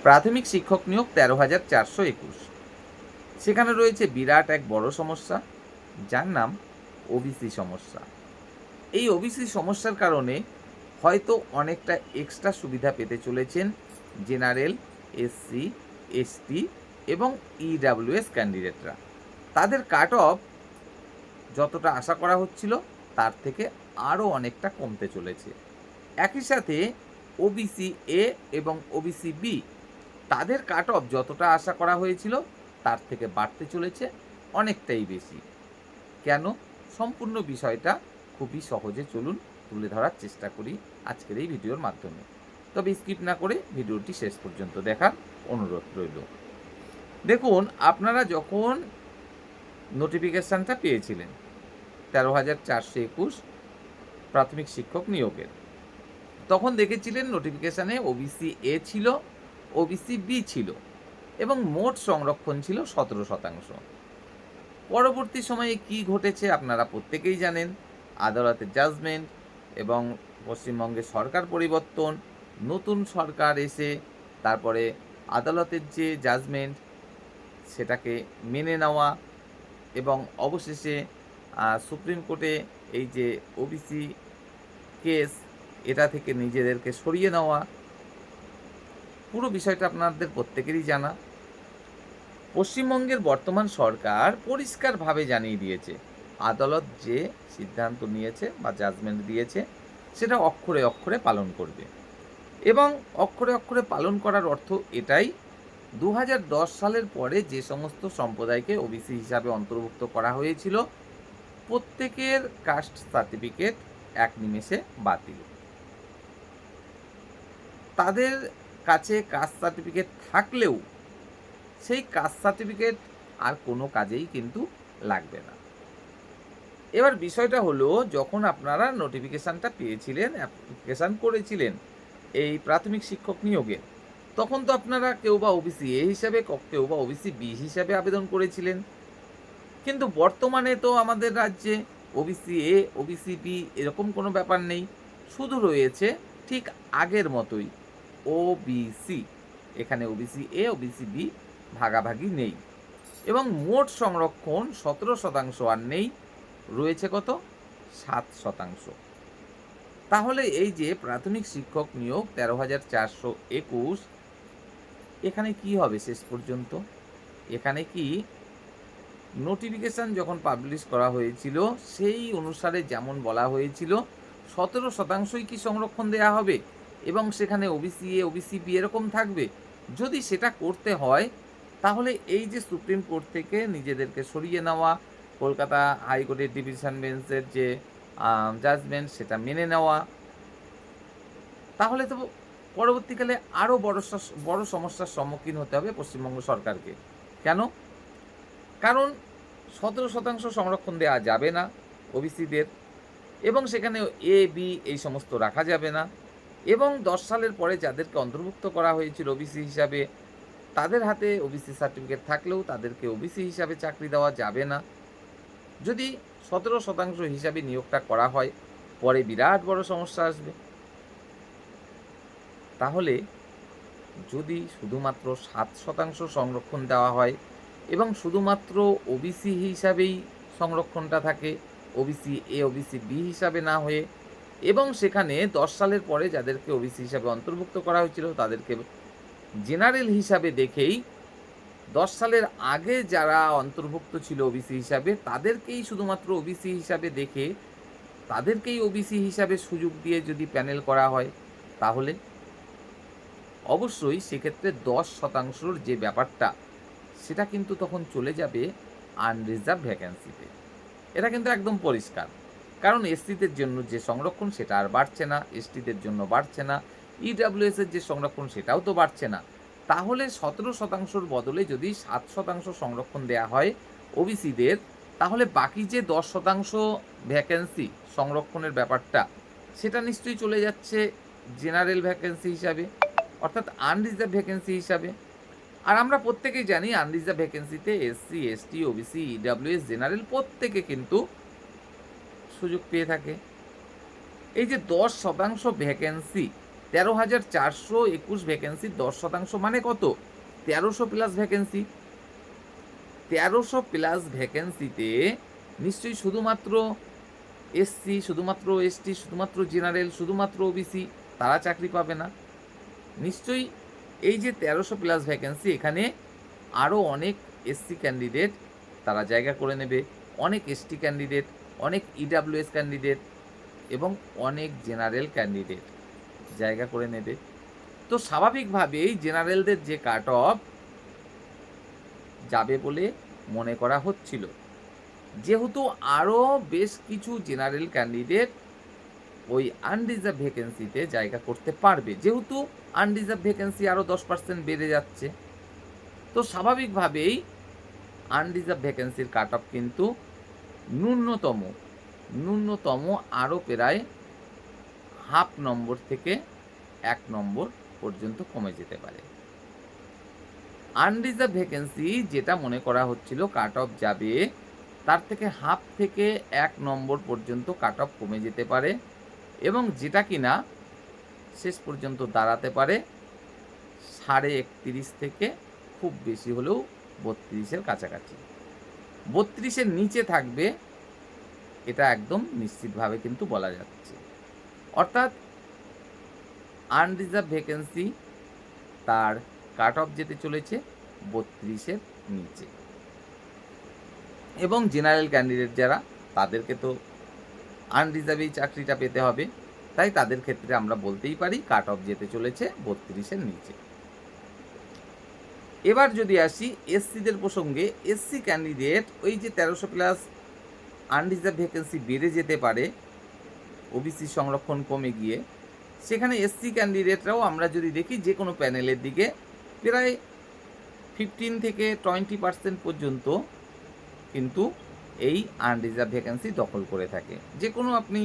প্রাথমিক শিক্ষক নিয়োগ ১৩,৪২১। সেখানে রয়েছে বিরাট এক বড় সমস্যা, যার নাম ওবিসি সমস্যা। এই ওবিসি সমস্যার কারণে হয়তো অনেকটা এক্সট্রা সুবিধা পেতে চলেছেন জেনারেল, এসসি, এসটি এবং ইডাব্লিউএস ক্যান্ডিডেটরা। তাদের কাট অফ যতটা আশা করা হচ্ছিল তার থেকে আরও অনেকটা কমতে চলেছে। একই সাথে ওবিসি এ এবং ওবিসি বি, তাদের কাট অফ যতটা আশা করা হয়েছিল তার থেকে বাড়তে চলেছে অনেকটাই বেশি। কেন? সম্পূর্ণ বিষয়টা খুবই সহজে চলুন তুলে ধরার চেষ্টা করি আজকের এই ভিডিওর মাধ্যমে। তবে স্কিপ না করে ভিডিওটি শেষ পর্যন্ত দেখার অনুরোধ রইল। দেখুন, আপনারা যখন নোটিফিকেশানটা পেয়েছিলেন ১৩,৪২১ প্রাথমিক শিক্ষক নিয়োগের, তখন দেখেছিলেন নোটিফিকেশানে ওবিসি এ ছিল, ওবিসি বি ছিল এবং মোট সংরক্ষণ ছিল ১৭%। পরবর্তী সময়ে কি ঘটেছে আপনারা প্রত্যেকেই জানেন। আদালতের জাজমেন্ট এবং পশ্চিমবঙ্গে সরকার পরিবর্তন, নতুন সরকার এসে তারপরে আদালতের যে জাজমেন্ট সেটাকে মেনে নেওয়া এবং অবশেষে সুপ্রিম কোর্টে এই যে ওবিসি কেস, এটা থেকে নিজেদেরকে সরিয়ে নেওয়া, পুরো বিষয়টা আপনাদের প্রত্যেকেরই জানা। পশ্চিমবঙ্গের বর্তমান সরকার পরিষ্কারভাবে জানিয়ে দিয়েছে আদালত যে সিদ্ধান্ত নিয়েছে বা জাজমেন্ট দিয়েছে সেটা অক্ষরে অক্ষরে পালন করবে। এবং অক্ষরে অক্ষরে পালন করার অর্থ এটাই, ২০১০ সালের পরে যে সমস্ত সম্প্রদায়কে ওবিসি হিসাবে অন্তর্ভুক্ত করা হয়েছিল প্রত্যেকের কাস্ট সার্টিফিকেট এক নিমেষে বাতিল। তাদের কাছে কাস্ট সার্টিফিকেট থাকলেও সেই কাস্ট সার্টিফিকেট আর কোনো কাজেই কিন্তু লাগবে না। এবার বিষয়টা হলো, যখন আপনারা নোটিফিকেশানটা পেয়েছিলেন, অ্যাপ্লিকেশান করেছিলেন এই প্রাথমিক শিক্ষক নিয়োগে, তখন তো আপনারা কেউ বা ওবিসি এ হিসাবে, কেউ বা ওবিসি বি হিসাবে আবেদন করেছিলেন। কিন্তু বর্তমানে তো আমাদের রাজ্যে ওবিসি এ, ওবিসি বি এরকম কোনো ব্যাপার নেই, শুধু রয়েছে ঠিক আগের মতোই ওবিসি। এখানে ওবিসি এ, ওবিসি বি ভাগাভাগি নেই এবং মোট সংরক্ষণ ১৭% আর নেই, রয়েছে কত? ৭%। তাহলে এই যে প্রাথমিক শিক্ষক নিয়োগ ১৩,৪২১, এখানে কি হবে শেষ পর্যন্ত? এখানে কি নোটিফিকেশান যখন পাবলিশ করা হয়েছিল সেই অনুসারে যেমন বলা হয়েছিল ১৭%ই কি সংরক্ষণ দেয়া হবে এবং সেখানে ওবিসি এ, ওবিসি বি এরকম থাকবে? যদি সেটা করতে হয় তাহলে এই যে সুপ্রিম কোর্ট থেকে নিজেদেরকে সরিয়ে নেওয়া, কলকাতা হাইকোর্টের ডিভিশন বেঞ্চের যে জাজমেন্ট সেটা মেনে নেওয়া, তাহলে তো পরবর্তীকালে আরও বড় সমস্যার সম্মুখীন হতে হবে পশ্চিমবঙ্গ সরকারকে। কেন? কারণ ১৭% সংরক্ষণ দেওয়া যাবে না ওবিসিদের এবং সেখানে এ, বি এই সমস্ত রাখা যাবে না এবং ১০ সালের পরে যাদেরকে অন্তর্ভুক্ত করা হয়েছিল ওবিসি হিসাবে, তাদের হাতে ওবিসি সার্টিফিকেট থাকলেও তাদেরকে ওবিসি হিসাবে চাকরি দেওয়া যাবে না। যদি ১৭% হিসাবে নিয়োগটা করা হয়, পরে বিরাট বড় সমস্যা আসবে। তাহলে যদি শুধুমাত্র ৭% সংরক্ষণ দেওয়া হয় এবং শুধুমাত্র ওবিসি হিসাবেই সংরক্ষণটা থাকে, ওবিসি এ, ওবিসি বি হিসাবে না হয়ে, এবং সেখানে ১০ সালের পরে যাদেরকে ওবিসি হিসাবে অন্তর্ভুক্ত করা হয়েছিল তাদেরকে জেনারেল হিসাবে দেখেই ১০ সালের আগে যারা অন্তর্ভুক্ত ছিল ওবিসি হিসাবে তাদেরকেই শুধুমাত্র ওবিসি হিসাবে দেখে তাদেরকেই ওবিসি হিসাবে সুযোগ দিয়ে যদি প্যানেল করা হয়, তাহলে অবশ্যই সেক্ষেত্রে ১০%র যে ব্যাপারটা সেটা কিন্তু তখন চলে যাবে আনরিজার্ভ ভ্যাকেন্সিতে। এটা কিন্তু একদম পরিষ্কার। কারণ এসসিদের জন্য যে সংরক্ষণ সেটা আর বাড়ছে না, এসটিদের জন্য বাড়ছে না, ইডাব্লিউএসের যে সংরক্ষণ সেটাও তো বাড়ছে না। তাহলে ১৭%র বদলে যদি ৭% সংরক্ষণ দেয়া হয় ওবিসিদের, তাহলে বাকি যে ১০% ভ্যাকেন্সি সংরক্ষণের ব্যাপারটা সেটা নিশ্চয়ই চলে যাচ্ছে জেনারেল ভ্যাকেন্সি হিসাবে, অর্থাৎ আনরিজার্ভ ভ্যাকেন্সি হিসাবে। আর আমরা প্রত্যেকেই জানি আনরিজার্ভ ভ্যাকেন্সিতে SC, ST, OBC, EWS, general প্রত্যেকে কিন্তু সুযোগ পেয়ে থাকে। এই যে ১০% ভ্যাকেন্সি 13,421 ভ্যাকেন্সি 10% মানে কত? 1300 প্লাস ভ্যাকেন্সি। 1300 প্লাস ভ্যাকেন্সিতে নিশ্চয়ই শুধুমাত্র এসসি, শুধুমাত্র এসটি, শুধুমাত্র জেনারেল, শুধুমাত্র ওবিসি তারা চাকরি পাবে না। নিশ্চয়ই এই যে 1300 প্লাস ভ্যাকেন্সি, এখানে আরও অনেক এসসি ক্যান্ডিডেট তারা জায়গা করে নেবে, অনেক এসটি ক্যান্ডিডেট, অনেক ইডাব্লিউএস ক্যান্ডিডেট এবং অনেক জেনারেল ক্যান্ডিডেট জায়গা করে নেবে। তো স্বাভাবিকভাবেই জেনারেলদের যে কাট অফ যাবে বলে মনে করা হচ্ছিল, যেহেতু আরও বেশ কিছু জেনারেল ক্যান্ডিডেট ওই আনরিজার্ভ ভ্যাকেন্সিতে জায়গা করতে পারবে, যেহেতু আনরিজার্ভ ভ্যাকেন্সি আরও 10% বেড়ে যাচ্ছে, তো স্বাভাবিকভাবেই আনরিজার্ভ ভ্যাকেন্সির কাট অফ কিন্তু ন্যূনতম আরও প্রায় হাফ নম্বর থেকে 1 নম্বর পর্যন্ত কমে যেতে পারে। আনরিজার্ভ ভ্যাকেন্সি যেটা মনে করা হচ্ছিল কাট অফ যাবে, তার থেকে হাফ থেকে 1 নম্বর পর্যন্ত কাট অফ কমে যেতে পারে এবং যেটা কিনা শেষ পর্যন্ত দাঁড়াতে পারে 31.5 থেকে খুব বেশি হলেও 32-এর কাছাকাছি। 32-এর নিচে থাকবে এটা একদম নিশ্চিতভাবে কিন্তু বলা যাচ্ছে। অর্থাৎ আনরিজার্ভ ভ্যাকেন্সি তার কাট অফ যেতে চলেছে 32-এর নিচে এবং জেনারেল ক্যান্ডিডেট যারা, তাদেরকে তো আনরিজার্ভেই চাকরিটা পেতে হবে, তাই তাদের ক্ষেত্রে আমরা বলতেই পারি কাট অফ যেতে চলেছে 32-এর নিচে। এবার যদি আসি এসসিদের প্রসঙ্গে, এসসি ক্যান্ডিডেট ওই যে 1300 প্লাস আনরিজার্ভ ভ্যাকেন্সি বেড়ে যেতে পারে ওবিসি সংরক্ষণ কমে গিয়ে, সেখানে এসসি ক্যান্ডিডেটরাও আমরা যদি দেখি যে কোনো প্যানেলের দিকে প্রায় 15 থেকে 20% পর্যন্ত কিন্তু এই আনরিজার্ভ ভ্যাকেন্সি দখল করে থাকে। যে কোনো আপনি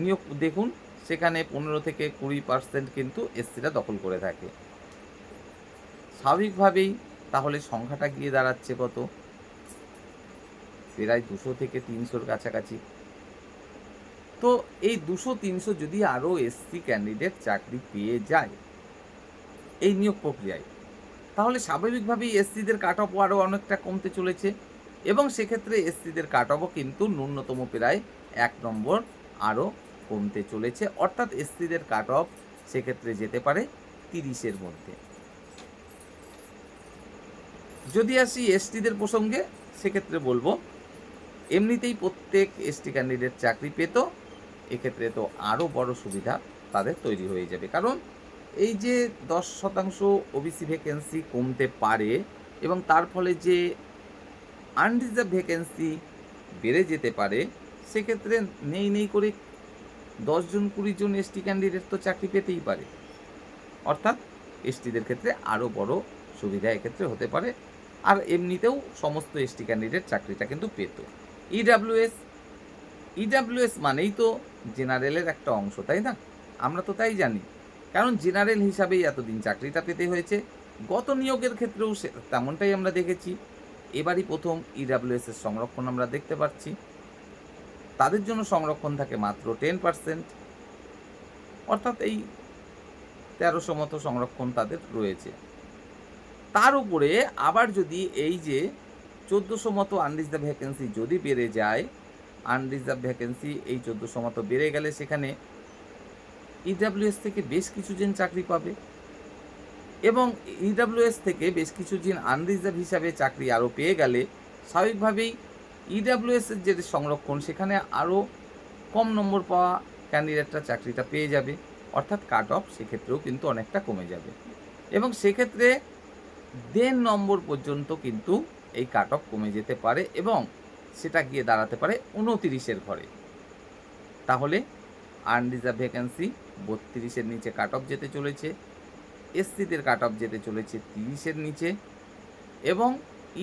নিয়োগ দেখুন, সেখানে 15 থেকে 20% কিন্তু এসসিরা দখল করে থাকে। স্বাভাবিকভাবেই তাহলে সংখ্যাটা গিয়ে দাঁড়াচ্ছে কত? প্রায় 200 থেকে 300-র কাছাকাছি। তো এই 200-300 যদি আরও এসসি ক্যান্ডিডেট চাকরি পেয়ে যায় এই নিয়োগ প্রক্রিয়ায়, তাহলে স্বাভাবিকভাবেই এসসিদের কাট অফও আরও অনেকটা কমতে চলেছে এবং সেক্ষেত্রে এসসিদের কাট অফও কিন্তু ন্যূনতম প্রায় 1 নম্বর আরও কমতে চলেছে। অর্থাৎ এসসিদের কাট অফ সেক্ষেত্রে যেতে পারে 30-এর মধ্যে। যদি আসি এসটিদের প্রসঙ্গে, সেক্ষেত্রে বলবো এমনিতেই প্রত্যেক এসটি ক্যান্ডিডেট চাকরি পেত, এক্ষেত্রে তো আরও বড় সুবিধা তাদের তৈরি হয়ে যাবে। কারণ এই যে 10% ওবিসি ভ্যাকেন্সি কমতে পারে এবং তার ফলে যে আনরিজার্ভ ভ্যাকেন্সি বেড়ে যেতে পারে, সেক্ষেত্রে নেই করে 10 জন 20 জন এসটি ক্যান্ডিডেট তো চাকরি পেতেই পারে। অর্থাৎ এসটিদের ক্ষেত্রে আরও বড় সুবিধা এক্ষেত্রে হতে পারে। আর এমনিতেও সমস্ত এসটি ক্যান্ডিডেট চাকরিটা কিন্তু পেত। ইডাব্লিউএস মানেই তো জেনারেলের একটা অংশ, তাই না? আমরা তো তাই জানি, কারণ জেনারেল হিসাবেই এতদিন চাকরিটা পেতে হয়েছে। গত নিয়োগের ক্ষেত্রেও তেমনটাই আমরা দেখেছি। এবারই প্রথম ইডাব্লিউএসের সংরক্ষণ আমরা দেখতে পাচ্ছি। তাদের জন্য সংরক্ষণ থাকে মাত্র 10%, অর্থাৎ এই 1300 মতো সংরক্ষণ তাদের রয়েছে। তার উপরে আবার যদি এই যে 1400 মতো আনরিজার্ভ ভ্যাকেন্সি যদি বেড়ে যায়, আনরিজার্ভ ভ্যাকেন্সি এই 1400 মতো বেড়ে গেলে সেখানে ইডাব্লিউএস থেকে বেশ কিছু জন চাকরি পাবে এবং ইডাব্লিউএস থেকে বেশ কিছু জন আনরিজার্ভ হিসাবে চাকরি আরও পেয়ে গেলে স্বাভাবিকভাবেই ইডাব্লিউএসের যে সংরক্ষণ, সেখানে আরও কম নম্বর পাওয়া ক্যান্ডিডেটরা চাকরিটা পেয়ে যাবে। অর্থাৎ কাট অফ সেক্ষেত্রেও কিন্তু অনেকটা কমে যাবে এবং সেক্ষেত্রে 1.5 নম্বর পর্যন্ত কিন্তু এই কাট অফ কমে যেতে পারে এবং সেটা গিয়ে দাঁড়াতে পারে 29-এর ঘরে। তাহলে আনরিজার্ভ ভ্যাকেন্সি 32-এর নিচে কাট অফ যেতে চলেছে, এসসিদের কাট অফ যেতে চলেছে 30-এর নিচে এবং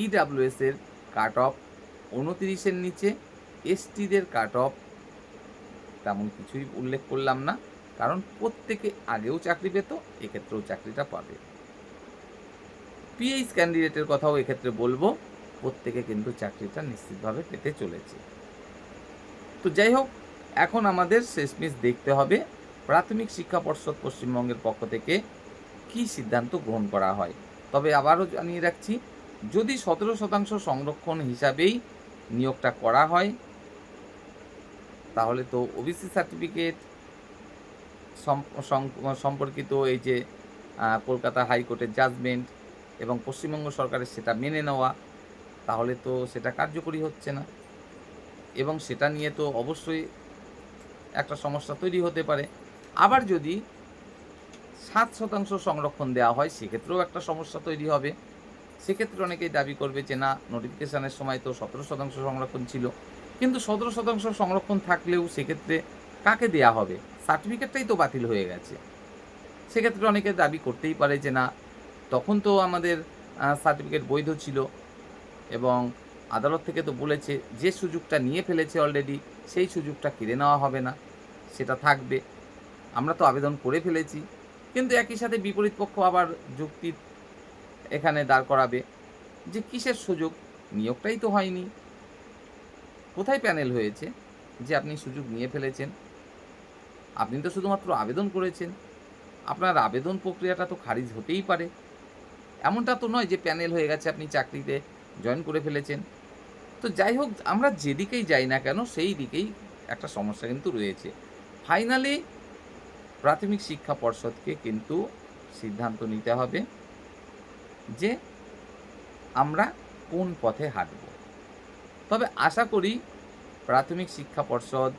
ইডাব্লিউএসের কাট অফ 29-এর নিচে। এসটিদের কাট অফ তেমন কিছুই উল্লেখ করলাম না, কারণ প্রত্যেকে আগেও চাকরি পেত, এক্ষেত্রেও চাকরিটা পাবে। পিএইচ ক্যান্ডিডেটের কথাও এক্ষেত্রে বলবো, প্রত্যেকে কিন্তু চাকরিটা নিশ্চিতভাবে পেতে চলেছে। তো যাই হোক, এখন আমাদের শেষমেশ দেখতে হবে প্রাথমিক শিক্ষা পর্ষদ পশ্চিমবঙ্গের পক্ষ থেকে কী সিদ্ধান্ত গ্রহণ করা হয়। তবে আবারও জানিয়ে রাখছি, যদি 17% সংরক্ষণ হিসাবেই নিয়োগটা করা হয়, তাহলে তো ওবিসি সার্টিফিকেট সম্পর্কিত এই যে কলকাতা হাইকোর্টের জাজমেন্ট এবং পশ্চিমবঙ্গ সরকারের সেটা মেনে নেওয়া, তাহলে তো সেটা কার্যকরী হচ্ছে না এবং সেটা নিয়ে তো অবশ্যই একটা সমস্যা তৈরি হতে পারে। আবার যদি 7% সংরক্ষণ দেওয়া হয়, সেক্ষেত্রেও একটা সমস্যা তৈরি হবে। সেক্ষেত্রে অনেকেই দাবি করবে যে না, নোটিফিকেশনের সময় তো 17% সংরক্ষণ ছিল, কিন্তু 17% সংরক্ষণ থাকলেও সেক্ষেত্রে কাকে দেয়া হবে? সার্টিফিকেটটাই তো বাতিল হয়ে গেছে। সেক্ষেত্রে অনেকে দাবি করতেই পারে যে না, তখন তো আমাদের সার্টিফিকেট বৈধ ছিল এবং আদালত থেকে তো বলেছে যে সুযোগটা নিয়ে ফেলেছে অলরেডি, সেই সুযোগটা কেড়ে নেওয়া হবে না, সেটা থাকবে। আমরা তো আবেদন করে ফেলেছি। কিন্তু একই সাথে বিপরীত পক্ষ আবার যুক্তি এখানে দাঁড় করাবে যে কিসের সুযোগ? নিয়োগটাই তো হয়নি। কোথায় প্যানেল হয়েছে যে আপনি সুযোগ নিয়ে ফেলেছেন? আপনি তো শুধুমাত্র আবেদন করেছেন। আপনার আবেদন প্রক্রিয়াটা তো খারিজ হতেই পারে। এমনটা তো নয় যে প্যানেল হয়ে গেছে, আপনি চাকরিতে জয়েন করে ফেলেছেন। তো যাই হোক, আমরা যেদিকেই যাই না কেন সেই দিকেই একটা সমস্যা কিন্তু রয়েছে। ফাইনালি প্রাথমিক শিক্ষা পর্ষদকে কিন্তু সিদ্ধান্ত নিতে হবে যে আমরা কোন পথে হাঁটব। তবে আশা করি প্রাথমিক শিক্ষা পর্ষদ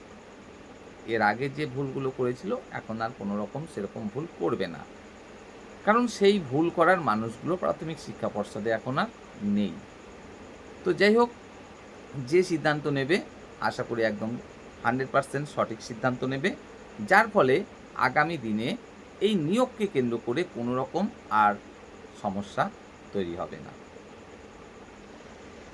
এর আগে যে ভুলগুলো করেছিল এখন আর কোনো রকম সেরকম ভুল করবে না। কারণ সেই ভুল করার মানুষগুলো প্রাথমিক শিক্ষা পর্ষদে এখন আর নেই। তো যাই হোক, যে সিদ্ধান্ত নেবে আশা করি একদম 100% সঠিক সিদ্ধান্ত নেবে, যার ফলে আগামী দিনে এই নিয়োগকে কেন্দ্র করে কোনো রকম আর সমস্যা তৈরি হবে না।